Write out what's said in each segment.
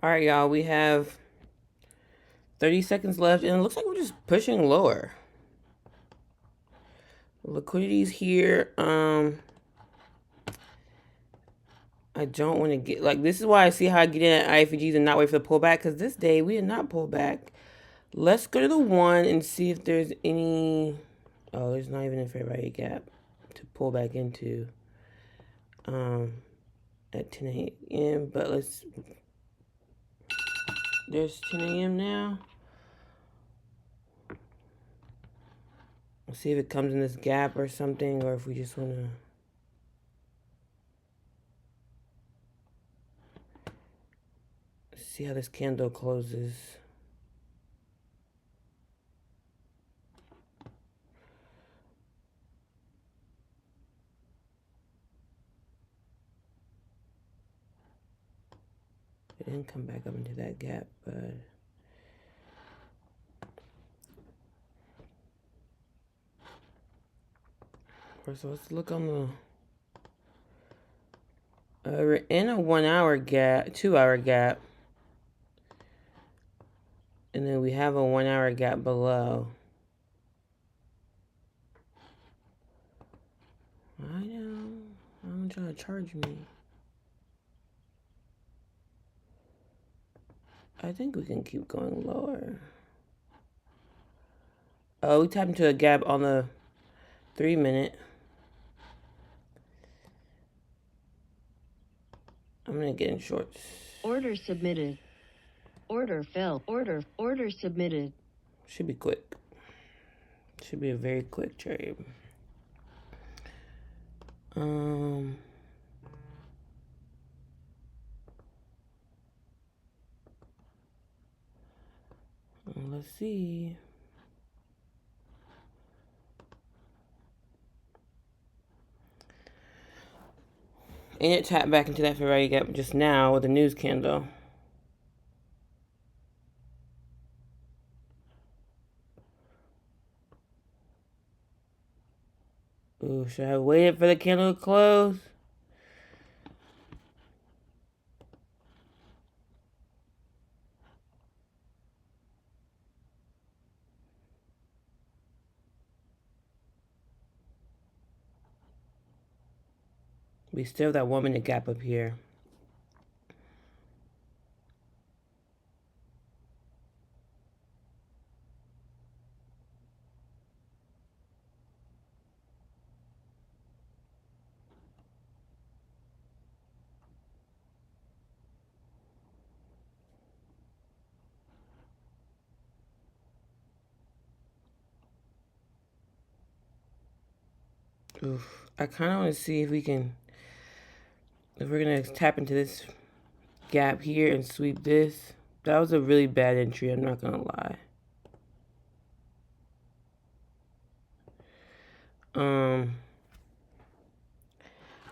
All right, y'all. We have 30 seconds left, and it looks like we're just pushing lower. Liquidity's here. I don't want to get like this is why I see how I get in at IFGs and not wait for the pullback, because this day we did not pull back. Let's go to the one and see if there's any. Oh, there's not even a fair value gap to pull back into at 10 a.m. But there's 10 a.m. now. Let's see if it comes in this gap or something, or if we just want to. See how this candle closes. It didn't come back up into that gap, but so let's look on the. We're in a 1 hour gap, 2 hour gap, and then we have a 1 hour gap below. I know. I'm trying to charge me. I think we can keep going lower. Oh, we tapped into a gap on the 3-minute. I'm gonna get in shorts. Order submitted. Order filled. Order submitted. Should be quick. Should be a very quick trade. Let's see. And it tapped back into that fair value gap just now with a news candle. Ooh, should I have waited for the candle to close? We still have that 1 minute gap up here. Oof. I kind of want to see if we're going to tap into this gap here and sweep this. That was a really bad entry, I'm not going to lie.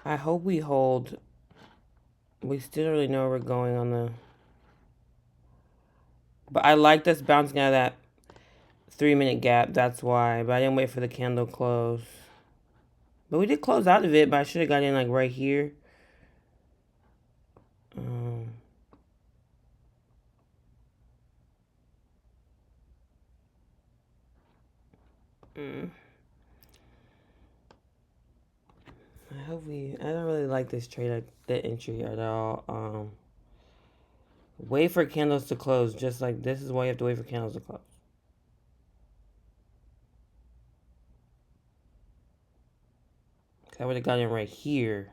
I hope we hold. We still don't really know where we're going on the. But I liked us bouncing out of that 3-minute gap, that's why. But I didn't wait for the candle close. But we did close out of it, but I should have got in like right here. I don't really like this trade, the entry at all. Wait for candles to close, just like this is why you have to wait for candles to close. I would have got in right here.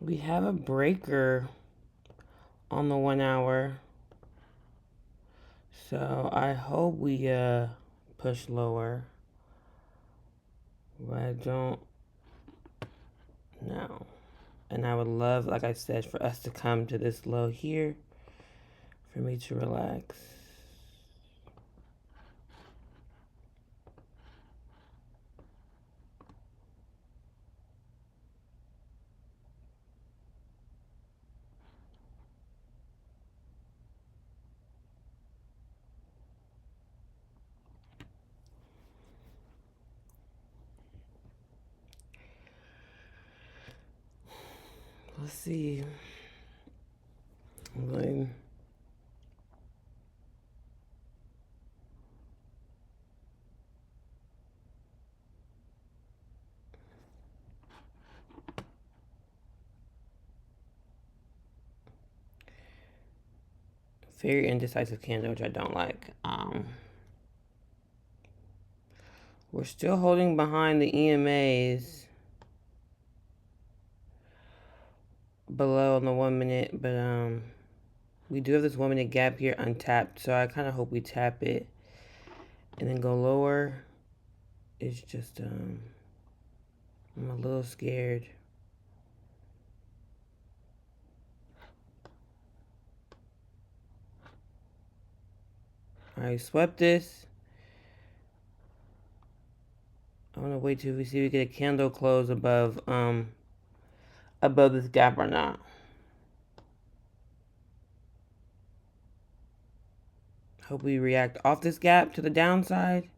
We have a breaker on the 1 hour. So I hope we push lower. But I don't know. And I would love, like I said, for us to come to this low here for me to relax. Let's see. I'm going. Very indecisive candle, which I don't like. We're still holding behind the EMAs below on the 1 minute, but we do have this 1 minute gap here untapped, so I kind of hope we tap it and then go lower. It's just I'm a little scared. All right, swept this. I want to wait till we see if we get a candle close above this gap or not. Hope we react off this gap to the downside.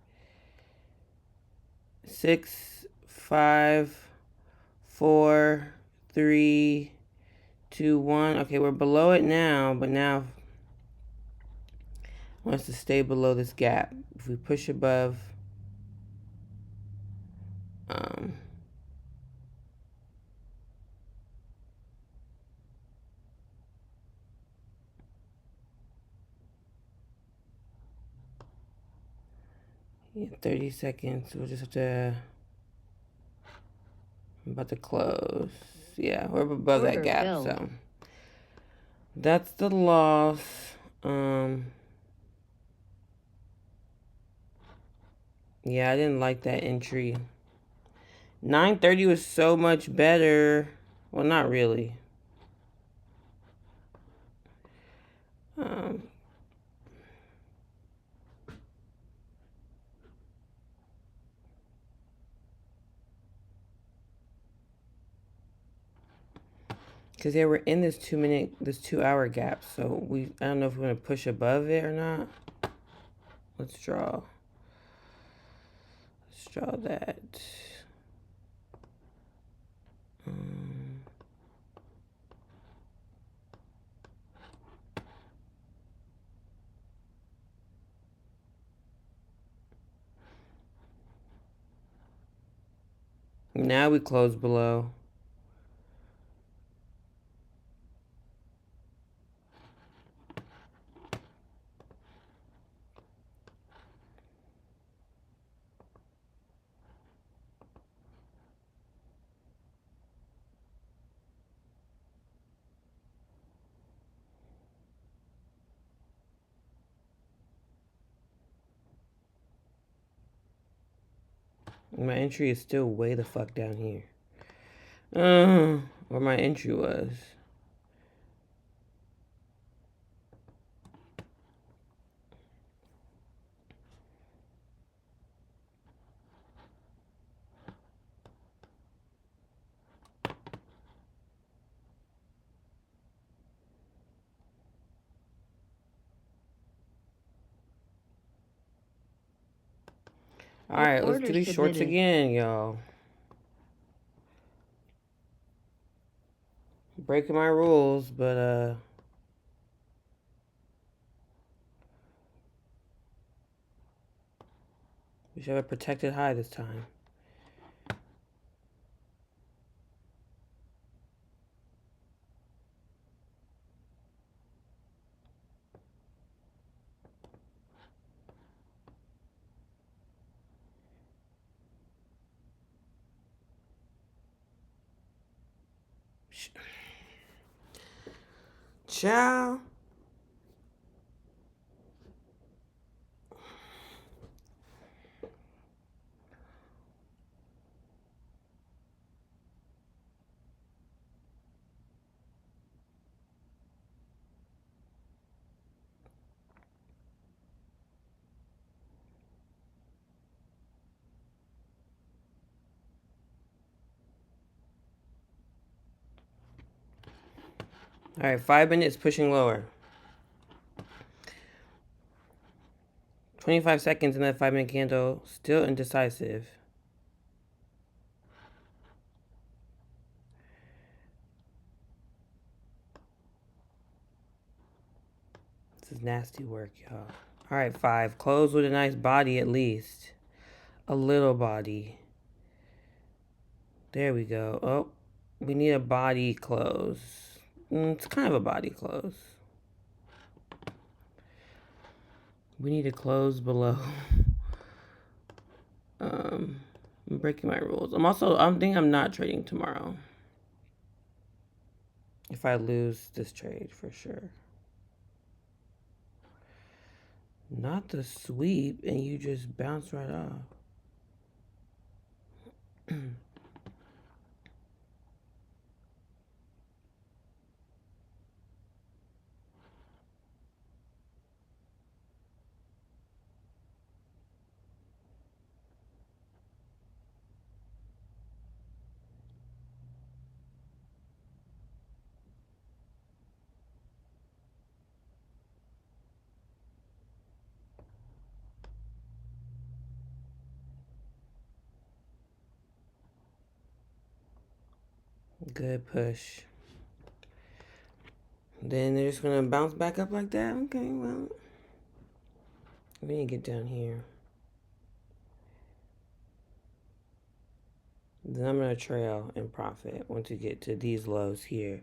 6, 5, 4, 3, 2, 1. Okay, we're below it now, but now I want us to stay below this gap. If we push above, 30 seconds. We'll just have to. I'm about to close. Yeah, we're above that gap, so that's the loss. Yeah, I didn't like that entry. 9:30 was so much better. Well, not really. Because yeah, we're in this 2 hour gap, so I don't know if we're gonna push above it or not. Let's draw. Let's draw that. Now we close below. My entry is still way the fuck down here. Where my entry was. All right, let's do these shorts again, y'all. Breaking my rules, but we should have a protected high this time. Ciao. All right, 5 minutes pushing lower. 25 seconds in that 5 minute candle, still indecisive. This is nasty work, y'all. All right, 5. Close with a nice body at least. A little body. There we go. Oh, we need a body close. It's kind of a body close. We need a close below. I'm breaking my rules. I think I'm not trading tomorrow. If I lose this trade, for sure. Not the sweep, and you just bounce right off. Good push. Then they're just gonna bounce back up like that? Okay, well. We need to get down here. Then I'm gonna trail and profit once you get to these lows here.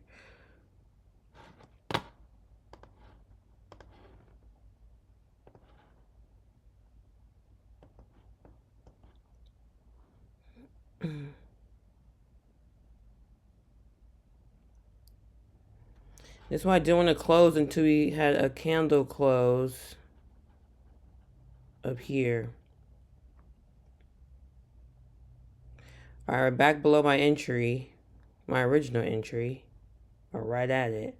That's why I didn't want to close until we had a candle close up here. All right, back below my entry, my original entry, or right at it.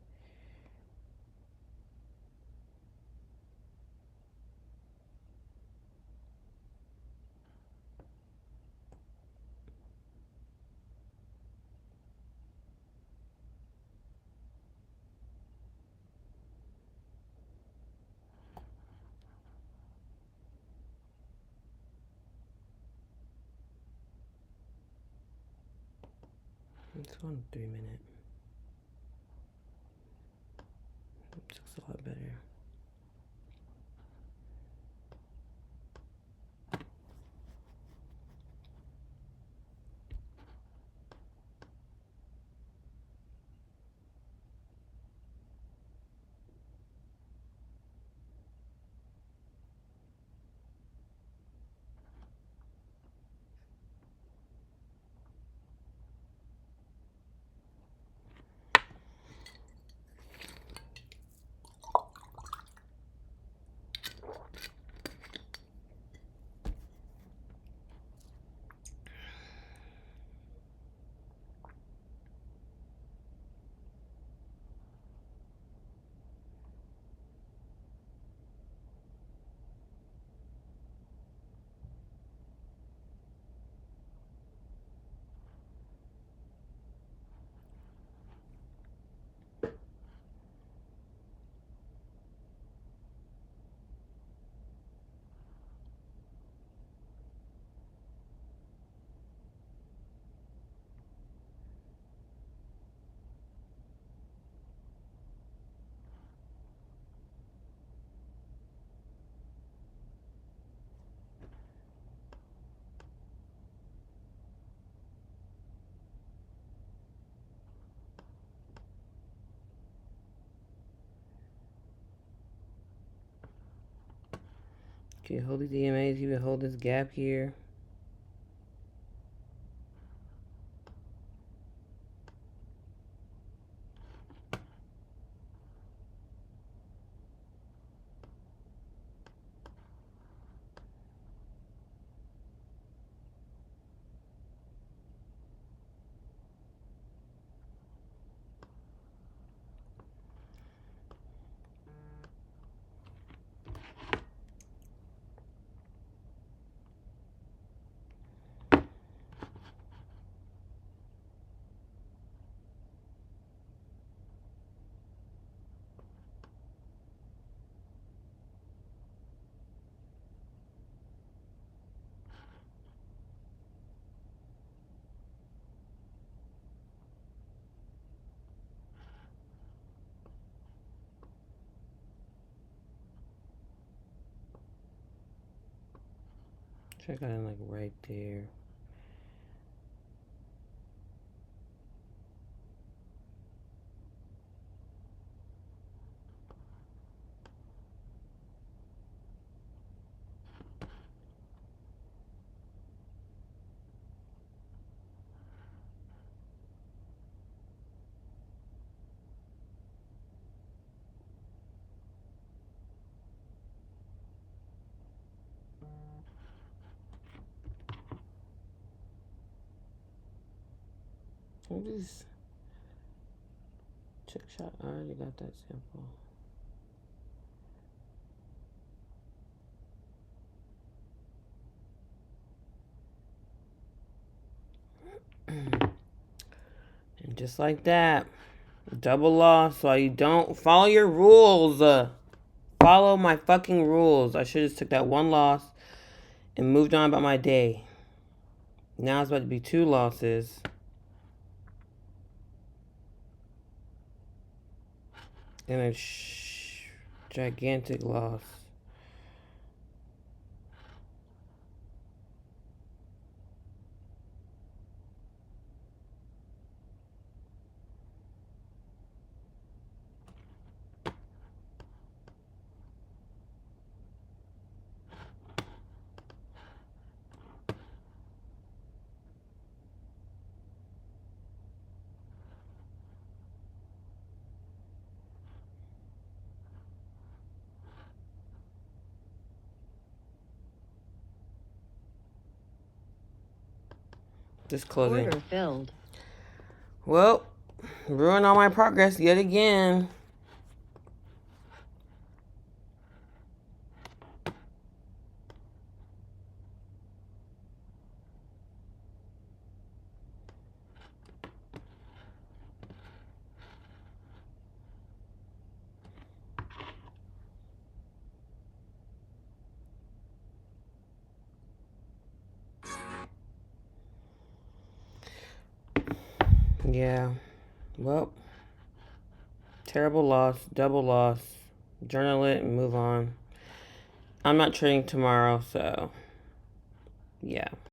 Let's go on 3 minute. This looks a lot better. Okay, hold these EMAs, you can hold this gap here. Check out like right there. What is check shot? I already got that sample. And just like that, double loss. So you don't follow your rules. Follow my fucking rules. I should have took that one loss and moved on about my day. Now it's about to be 2 losses. And a gigantic loss. Just closing. Order filled. Well, ruined all my progress yet again. Yeah. Well, terrible loss, double loss. Journal it and move on. I'm not trading tomorrow, so yeah.